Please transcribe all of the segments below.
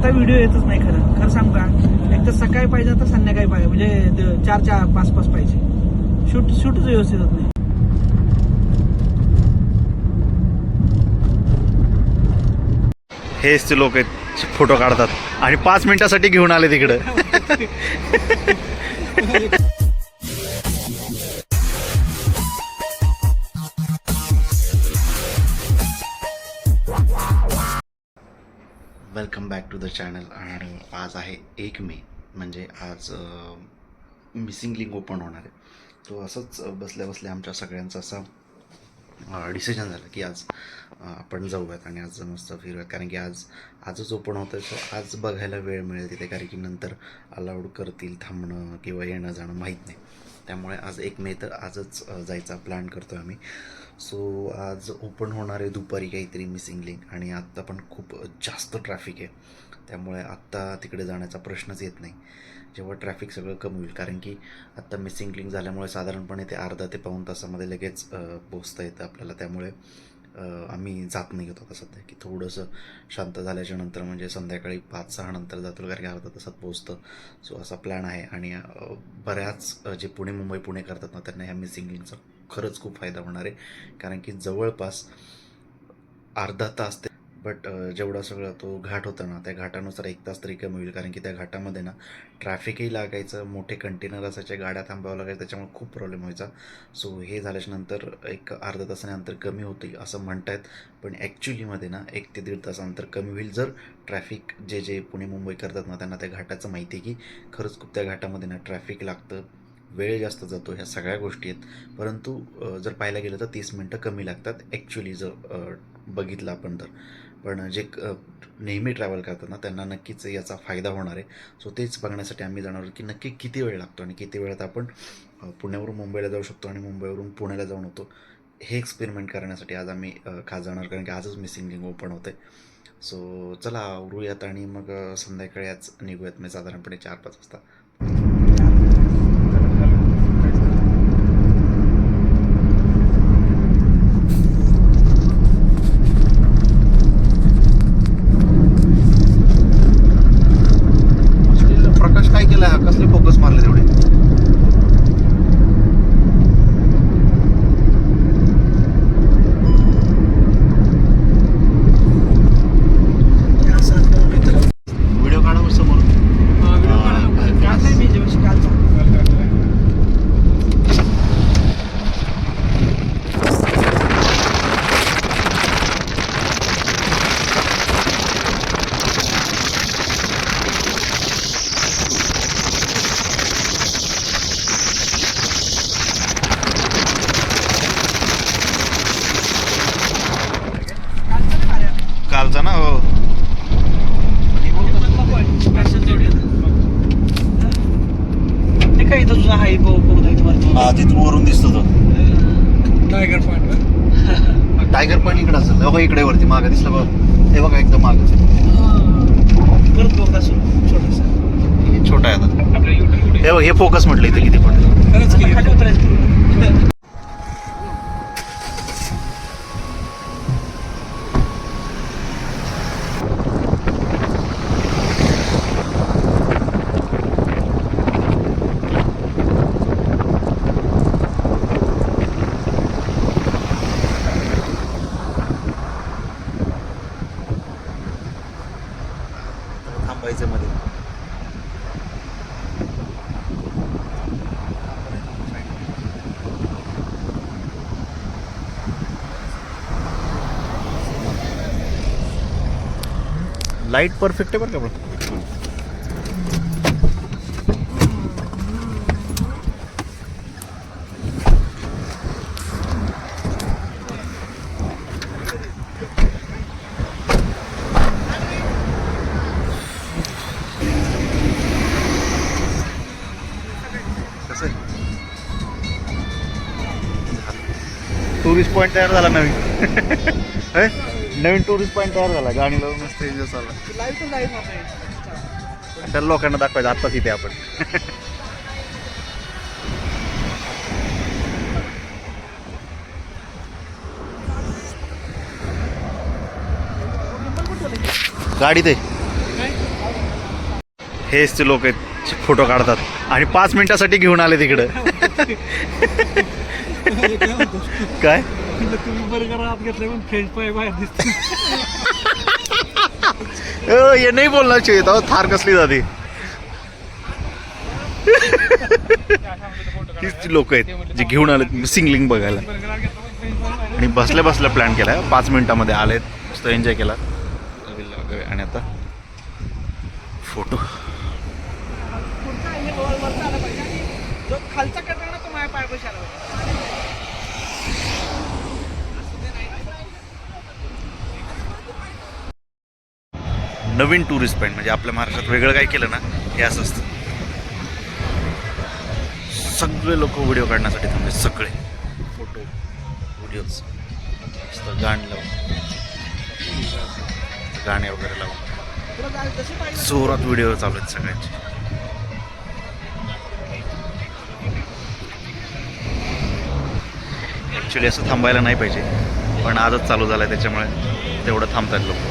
आता व्हिडिओ येतच नाही. खरं खरं सांगू का, एक तर सकाळी पाहिजे आता संध्याकाळी पाहिजे, म्हणजे 4-5 पाहिजे. शूटच व्यवस्थित होत नाही. हेच ते लोक आहेत फोटो काढतात आणि 5 मिनिटासाठी घेऊन आले तिकडं. Welcome back to the channel. आणि आज आहे 1 मे, म्हणजे आज मिसिंग लिंक ओपन होणार आहे. तो असंच बसल्या बसल्या आमच्या सगळ्यांचा असा डिसिजन झालं की आज आपण जाऊयात आणि आज मस्त फिरूयात, कारण की आजच ओपन होतं आहे. सो आज बघायला वेळ मिळेल तिथे, कारण की नंतर अलाउड करतील थांबणं किंवा येणं जाणं माहीत नाही. त्यामुळे आज 1 मे तर आजच जायचा प्लॅन करतो आहे आम्ही. सो आज ओपन होणार आहे दुपारी काहीतरी मिसिंग लिंक, आणि आत्ता पण खूप जास्त ट्रॅफिक आहे. त्यामुळे आत्ता तिकडे जाण्याचा प्रश्नच येत नाही, जेव्हा ट्रॅफिक सगळं कमी होईल. कारण की आत्ता मिसिंग लिंक झाल्यामुळे साधारणपणे ते अर्धा ते पाऊण तासामध्ये लगेच पोचता येतं आपल्याला. त्यामुळे आम्ही जात नाही होतो आता सध्या, की थोडंसं शांत झाल्याच्या नंतर, म्हणजे संध्याकाळी 5-6 नंतर जातो, कारण की अर्धा तासात पोचतं. सो असा प्लॅन आहे. आणि बऱ्याच जे पुणे करतात ना, त्यांना ह्या मिसिंग लिंकचा खरंच खूप फायदा होणार आहे. कारण की जवळपास अर्धा तास ते, बट जेवढा सगळा तो घाट होता ना, त्या घाटानुसार 1 तास तरी कमी होईल. कारण की त्या घाटामध्ये ना ट्रॅफिकही लागायचं, मोठे कंटेनर असायचे, गाड्या थांबावं लागायचं, त्याच्यामुळे खूप प्रॉब्लेम व्हायचा. सो हे झाल्याच्या नंतर एक अर्धा तासाने अंतर कमी होते असं म्हणतायत, पण ॲक्च्युलीमध्ये ना 1 ते 1.5 तास अंतर कमी होईल, जर ट्रॅफिक जे पुणे मुंबई करतात ना, त्यांना त्या घाटाचं माहिती आहे की खरंच खूप त्या घाटामध्ये ना ट्रॅफिक लागतं, वेळ जास्त जातो, ह्या सगळ्या गोष्टी आहेत. परंतु जर पाहायला गेलं तर 30 मिनटं कमी लागतात ॲक्च्युली, जर बघितलं आपण तर. पण जे नेहमी ट्रॅव्हल करतात ना, त्यांना नक्कीच याचा फायदा होणार आहे. सो तेच बघण्यासाठी आम्ही जाणार की नक्की किती वेळ लागतो आणि किती वेळात आपण पुण्यावरून मुंबईला जाऊ शकतो आणि मुंबईवरून पुण्याला जाऊन होतो, हे एक्सपेरिमेंट करण्यासाठी आज आम्ही खास जाणार, कारण की आजच मिसिंग लिंक ओपन होते. सो चला आवरूयात आणि मग संध्याकाळी आज निघूयात, मी साधारणपणे 4-5 वाजता. प्रकाश काय केला, कसले फोकस मारले तेवढे? व्हिडिओ काढा समोर. काढलाय मी जेव्हा कालचा. कालचा ना, हो. ते काय इथं तुझा हाई बघत आहे तुम्हाला. तिथून वरून दिसतो तो टायगर पॉइंट. टायगर पॉईंट इकडे असेल. बघा इकडे वरती मागं दिसलं बघ, हे बघा एकदम मागं. परत बघ असं छोटंसं. हे छोटा आहे आता. हे बघ, हे फोकस म्हटलं इथे किती पण. खरंच की खाली उतरायचं. थांबायचं मध्ये. लाईट परफेक्ट आहे बरं का. टुरिस्ट पॉईंट तयार झाला नवीन. नवीन टुरिस्ट पॉईंट तयार झाला, गाणी लावून मस्त एन्जॉय झाला. त्या लोकांना दाखवायचं आत्ताच इथे आपण. गाडी ते हेच ते लोक आहेत फोटो काढतात आणि 5 मिनिटासाठी घेऊन आले तिकडं. काय तुम्ही बर्गर आत घेतलं पण फ्रेंच फ्राय बाहेर दिसते. हे नाही बोलणार चाहिए था. थार कसली जाते. हीच लोक आहेत जे घेऊन आलेत मिसिंग लिंक बघायला आणि बसल्या बसल्या प्लॅन केलाय. 5 मिनिटामध्ये आलेत, मस्त एन्जॉय केला वगैरे आणि आता फोटो. जो खालचा करणार ना तो माझ्या पायापाशी आला पाहिजे. नवीन टुरिस्ट पॉईंट म्हणजे आपल्या महाराष्ट्रात वेगळं काय केलं ना हे असं असतं. सगळे लोक व्हिडिओ काढण्यासाठी थांबले, सगळे फोटो व्हिडिओज. गाणी लावून गाणे वगैरे लावून जोरात व्हिडिओ चालू आहेत सगळ्यांचे. ॲक्च्युली असं थांबायला नाही पाहिजे पण आजच चालू झालं आहे त्याच्यामुळे तेवढं थांबतात लोक.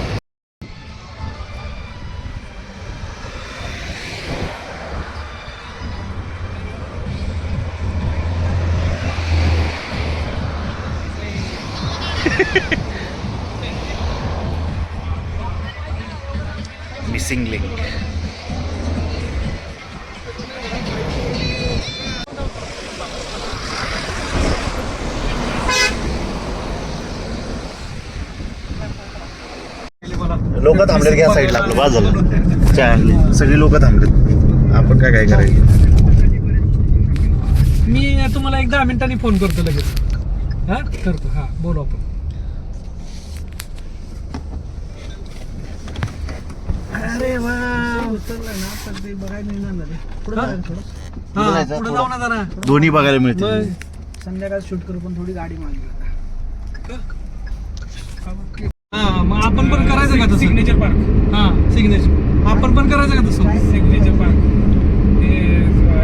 Missing link. लोक थांबलेत घ्या साईडला, आपलं बाज झालं. सगळी लोक थांबलेत, आपण काय करायचं. मी तुम्हाला एक 10 मिनिटांनी फोन करतो लगेच. हा करतो. हा बोलू आपण. अरे वा उतरला ना तर ते बघायला नाही जाणार आहे. पुढे जाऊ ना जरा, दोन्ही बघायला मिळते. मग संध्याकाळ शूट करू पण थोडी गाडी मागली. हा मग आपण पण करायचं का तसं? Signature park. हा सिग्नेचर आपण पण करायचं का तसं? सिग्नेचर पार्क ते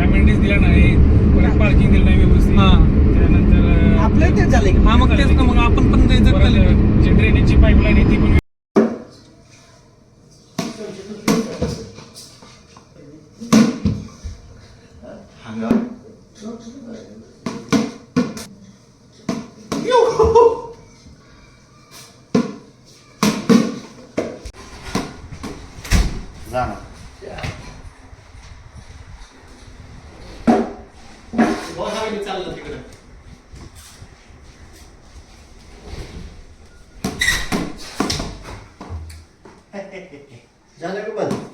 अमेंडीज दिला नाही, परत पार्किंग दिलं नाही व्यवस्थित. हा त्यानंतर आपल्या तेच झाले. हा मग तेच ना, मग आपण पण द्यायचं. जे ड्रेनेजची पाईपलाईन आहे ती पण चाललं तिकडे. झालं का बंद?